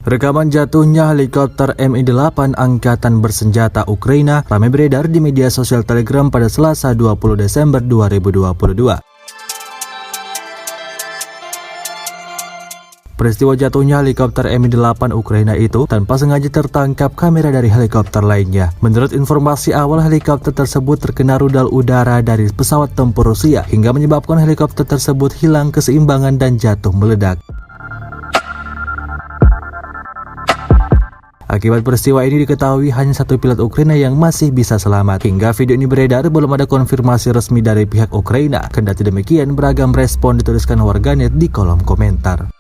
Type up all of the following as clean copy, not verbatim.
Rekaman jatuhnya helikopter Mi-8 Angkatan Bersenjata Ukraina ramai beredar di media sosial Telegram pada Selasa 20 Desember 2022. Peristiwa jatuhnya helikopter Mi-8 Ukraina itu tanpa sengaja tertangkap kamera dari helikopter lainnya. Menurut informasi awal, helikopter tersebut terkena rudal udara dari pesawat tempur Rusia hingga menyebabkan helikopter tersebut hilang keseimbangan dan jatuh meledak. Akibat peristiwa ini diketahui hanya satu pilot Ukraina yang masih bisa selamat. Hingga video ini beredar, belum ada konfirmasi resmi dari pihak Ukraina. Kendati demikian, beragam respon dituliskan warganet di kolom komentar.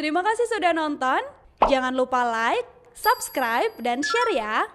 Terima kasih sudah nonton. Jangan lupa like, subscribe, dan share ya.